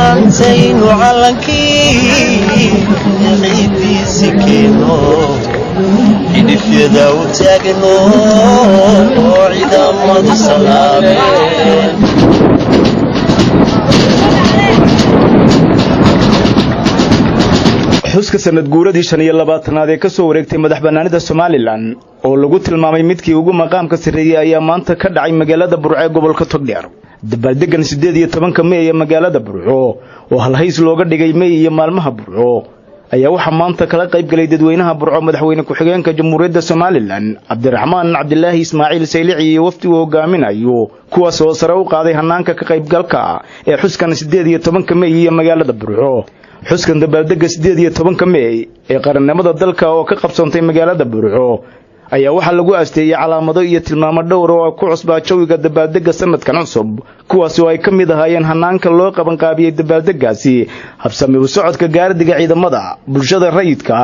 maantaynu calankii ciidiisikeeno xidhifyada u taagno oo ciidamadu salaameen xuska sanad guuradii 25aad ee ka soo wareegtay madaxbannaanida Soomaaliland oo lagu tilmaamay midkii ugu maqaamka sareeyay ayaa maanta ka dhacay magaalada Burco ee gobolka Togdheer. Dabaaldegan 18 May ee magaalada Burco oo halhays looga dhigay May iyo maalmaha Burco ayaa waxa maanta kala qayb galay dadweynaha Burco madaxweyne ku-xigeenka Jamhuuriyadda Soomaaliland Cabdiraxmaan Cabdilaahi Ismaaciil Saylici iyo wafdi uu hogaaminayo kuwaas oo sare u qaaday hanaanka ka qaybgalka ee xuskan 18 May ee magaalada Burco. xuskan dabaaldega 18 May ee qarannimada dalka oo ka qabsantay magaalada Burco ayaa waxa lagu aasteeyay calaamado iyo tilmaamo dhowr oo ku cusbaa jawiga dabaaldega sanadkan cusub kuwaas oo ay ka mid ahaayeen hanaanka loo qaban qaabiyay dabaaldegaasi habsami u socodka gaardiga ciidamada bulshada rayidka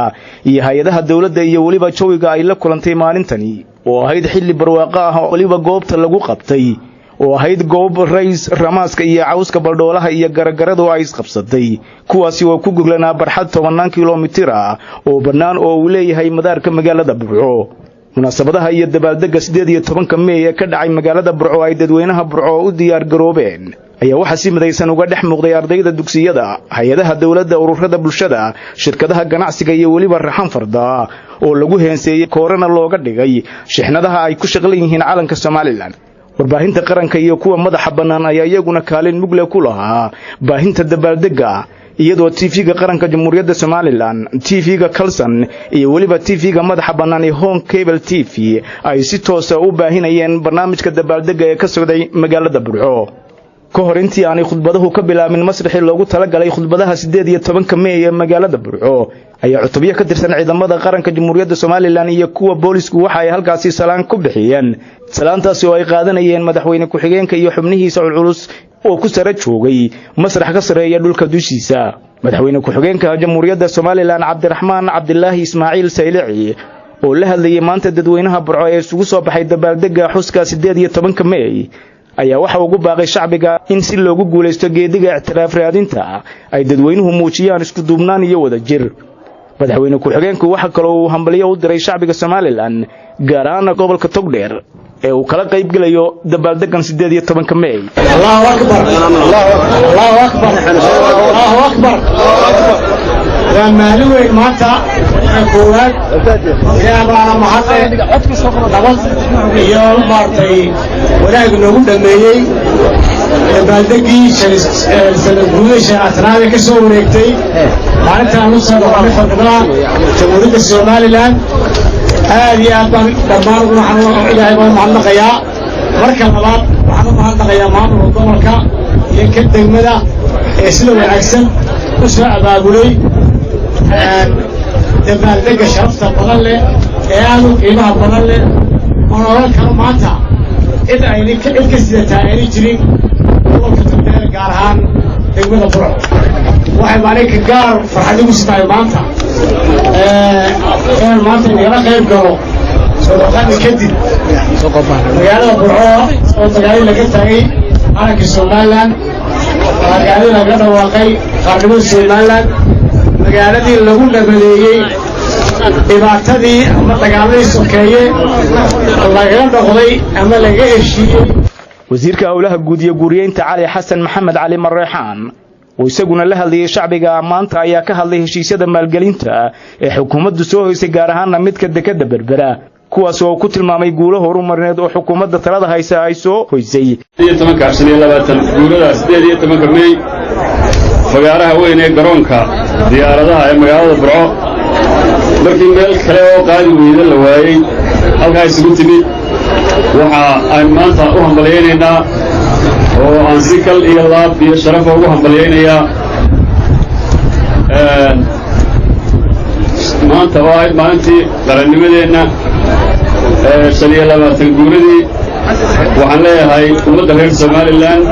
iyo hay'adaha dawladda iyo waliba jawiga ay la kulantay maalintani oo ahayd xilli barwaaqo ah oo waliba goobta lagu qabtay oo ahayd goob rays ramaaska iyo cawska baldhoolaha iyo garagaradu ay isqabsatay kuwaasi oo ku guglanaa barxad 10 kiiloomitir oo bannaan oo uu leeyahay madaarka magaalada Burco. munaasabadaha iyo dabaaldega 18 May ee ka dhacay magaalada Burco ay dadweynaha Burco u diyaar garoobeen ayaa waxa si midaysan uga dhex muuqday ardayda dugsiyada, hay'adaha dawladda, ururada bulshada, shirkadaha ganacsiga iyo waliba raxan farda oo lagu heenseeyay koorana looga dhigay shixnadaha ay ku shaqalan yihiin calanka Soomaaliland. warbaahinta qaranka iyo kuwa madaxa bannaan ayaa iyaguna kaalin mug leh ku lahaa baahinta dabaaldega iyadoo TV-ga qaranka Jamhuuriyadda Soomaaliland, TV-ga Kalsan iyo waliba TV-ga madaxa bannaan ee Home Cable TV ay si toos ah u baahinayeen barnaamijka dabaaldega ee ka socday magaalada Burco. ka hor intii aanay khudbaduhu ka bilaabin masraxii loogu talagalay khudbadaha 18 May ee magaalada Burco ayaa cutubyo ka tirsan ciidamada qaranka Jamhuuriyadda Soomaaliland iyo kuwa boolisku waxa ay halkaasi salaan ku bixiyeen salaantaas oo ay qaadanayeen madaxweyne ku-xigeenka iyo xubnihiisa culus oo ku sare joogay masrax ka sareeya dhulka dushiisa. madaxweyne ku-xigeenka Jamhuuriyadda Soomaaliland Cabdiraxmaan Cabdilaahi Ismaaciil Saylici oo la hadlayay maanta dadweynaha Burco ee isugu soo baxay dabaaldega xuska 18 May ayaa waxa ugu baaqay shacbiga in si loogu guuleysto geediga ictiraaf raadinta ay dadweynuhu muujiyaan isku duubnaan iyo wada jir. madaxweyne ku-xigeenku waxa kale oo uu hambaliyo u diray shacbiga Soomaaliland gaar ahaan gobolka Togdheer ee uu kala qayb galayo dabaaldegan 18 May. Allahu akbar Allahu akbar Allahu akbar waa maalin weyn maanta koowaad yaa baa mahadsan nabad iyo maartay wanaag noogu dhameeyay dabaaldegii sanad guuleysha atraada ka soo wareegtay maalintan u soo noqday fadlan Jamhuuriyadda Soomaaliland aad iyo aad baan dhammaan waxaan ilaahay baan mahadnaqayaa marka labaad waxaan u mahadnaqayaa maamulka gobolka iyo ka degmada ee sida wanaagsan u soo abaabulay dabaaldega sharafta badan leh ee aad u qiimaha badan leh oo oran karo maanta cid ka sidataa aanay jirin gobolka Togdheer gaar ahaan degmada Burco waxay maalinka gaar farxad ugu sidaay maanta maanta inala qayb galo soo dhaqan kadib magaalada Burco oo magaalo laga tagay calanka Soomaaliland magaalada laga dhawaaqay qaranimada Soomaaliland magaaladii lagu nabadeeyay dhibaatadii ama dagaaladii sokeeye laga noqday ama laga heshiiyey. wasiirka howlaha guud iyo guriyeynta Cali Xasan Maxamed Cali Marreexaan oo isaguna la hadlayay shacbiga maanta ayaa ka hadlay heshiisyada maalgelinta ee xukuumaddu soo hoysay gaar ahaan midka dekada Berbera kuwaas oo ku tilmaamay guulo horumarineed oo xukuumadda talada haysa ay soo hoysay. 18 guulada 18 May fagaaraha weyn ee garoonka diyaaradaha ee magaalada Burco markii meel kale oo qaadi weyda la waayay halkaas isugu timid waxa aan maanta u hambalyeynaa oo aan si kal iyo laab iyo sharaf ugu hambalyeynaa maanta waa maalintii qarannimadeena 25 guuradii waxaan leeyahay ummadda reer Soomaaliland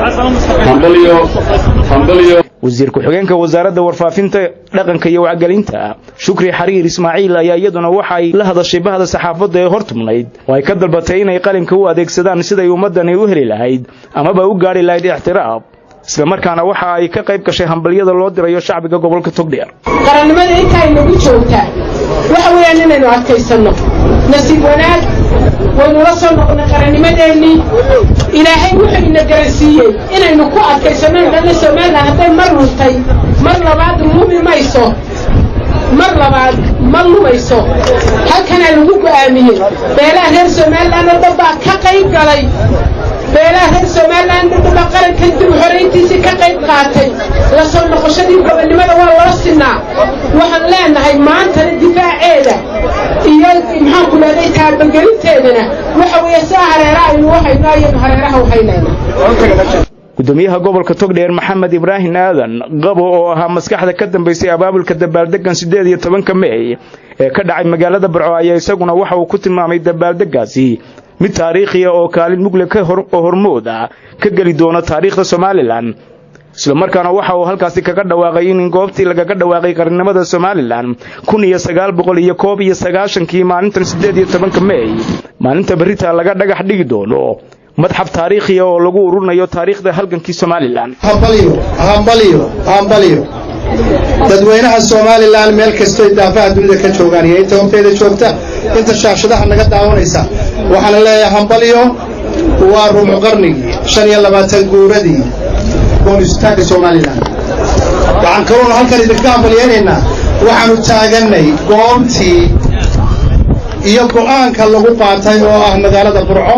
hambalyo. wasiir ku-xigeenka wasaaradda warfaafinta dhaqanka iyo wacyigelinta Shukri Xariir Ismaaciil ayaa iyaduna waxa ay la hadashay bahda saxaafadda ee hortumnayd oo ay ka dalbatay inay qalinka u adeegsadaan siday ummadani u heli lahayd amaba u gaari lahayd ixtiraaf isla markaana waxa ay ka qayb gashay hambaliyada loo dirayo shacbiga gobolka Togdheer. qarannimada inta ay nagu joogtaa waxa weeyaan inaynu adkaysano nasiib wanaag waynu la soo noqonay qarannimadeennii ilaahay wuxuu ina garansiiyey inaynu ku adkaysano dhanna Soomaaliland hadday mar luntay mar labaad lumi mayso mar labaad ma lumayso halkana lagu go'aamiyey beelaha reer Soomaaliland oo dad baa ka qayb galay beelaha reer Soomaaliland dad baa qarankan dib u xoreyntiisa ka qayb qaatay la soo noqoshadii gobonimada waa loo sinaa waxaan leenahay maanta difaaceeda iyo maxaan ku leeyahay taabagelinteedana waxa weeye saa hareeraha inuu waxayna iyo hareeraha waxaynayna gudoomiyaha gobolka Togdheer Maxamed Ibrahim Aadan Qabo oo ahaa maskaxda ka dambeysay abaabulka dabaaldegan 18 May ee ka dhacay magaalada Burco ayaa isaguna waxa uu ku tilmaamay dabaaldegaasi mid taariikhi ah oo kaalin mug leh ka hormooda ka gali doona taariikhda Somaliland isla markaana waxa uu halkaasi kaga dhawaaqay in goobtii laga dhawaaqay qarannimada Somaliland 1991 maalintan 18 May maalinta berita laga dhagax dhigi doono madxaf taariikhi ah oo lagu ururinayo taariikhda halgankii Somaliland. hambaliyo dadweynaha Somaliland meel kasta ay daafaha dunida ka joogaan iyo inta horteeda joogta inta shaashadaha naga daawanaysa waxaan leeyahay hambaliyo waa ruuc qarnigii 25 guuradii goonistaanka Somaliland waxaan kaloo halkan idinka hambaliyeenaynaa waxaanu taaganay goobtii iyo go'aanka lagu qaatay oo ah magaalada Burco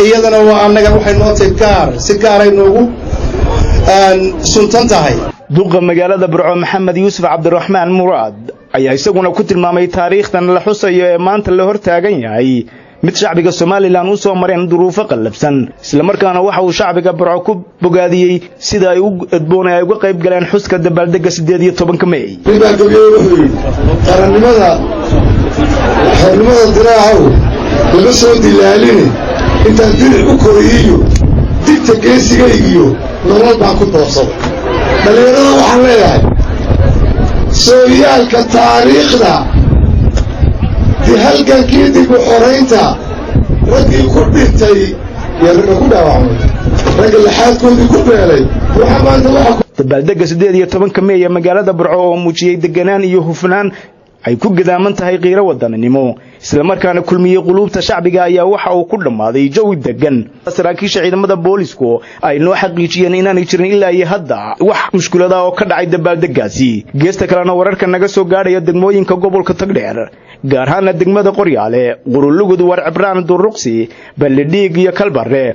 iyadana waa annaga waxay noo tahay si gaar ay noogu suntan tahay duqa magaalada Burco Maxamed Yuusuf Cabdiraxmaan Muraad ayaa isaguna ku tilmaamay taariikhdan la xusayo ee maanta la hortaagan yahay mid shacbiga Somaliland u soo mareen duruufo qalabsan isla markaana waxa uu shacbiga Burco ku bogaadiyay sida ay u adboonay ay uga qayb galeen xuska dabaaldega 18 May qarannimada diraahow laga soo dilaalin intaan dil u koriyo digta geesigaygiyo nolol baan ku doorsaday dhalinyarada waxaan leeyahay sooyaalka taariikhda halgankii dib u xoreynta raggii ku dhintay iyo ragga ku dhaawacmay ragga laxaadkoodii ku beelay waxaa maanta waxa dabaaldega 18 May ee magaalada Burco oo muujiyay deganaan iyo hufnaan ay ku gadaaman tahay qiiro wadaninimo isla markaana kulmiyay qulubta shacbiga ayaa waxa uu ku dhamaaday jawi degan saraakiisha ciidamada booliisku ay noo xaqiijiyeen inaanay jirin ilaa iyo hadda wax mushkilada oo ka dhacay dabaaldegaasi geesta kalena wararka naga soo gaadhaya degmooyinka gobolka Togdheer gaar ahaan degmada Qoryaale Qurulugud war Cibraan Duruqsi Baledhiig iyo Kalbare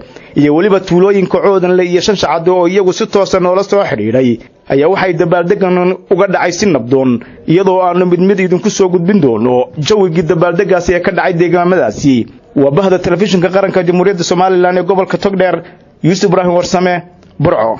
iyo waliba tuulooyinka Coodanle iyo Shanshacad oo iyagu si toos ah noola soo xiriiray ayaa waxay dabaaldegan uga dhacay si nabdoon iyadoo aanu mid idinku soo gudbin doono jawigii dabaaldegaasi ee ka dhacay deegaamadaasi waa bahda telefishinka qaranka Jamhuuriyadda Somaliland ee gobolka Togdheer Yuusuf Ibrahim Warsame Burco.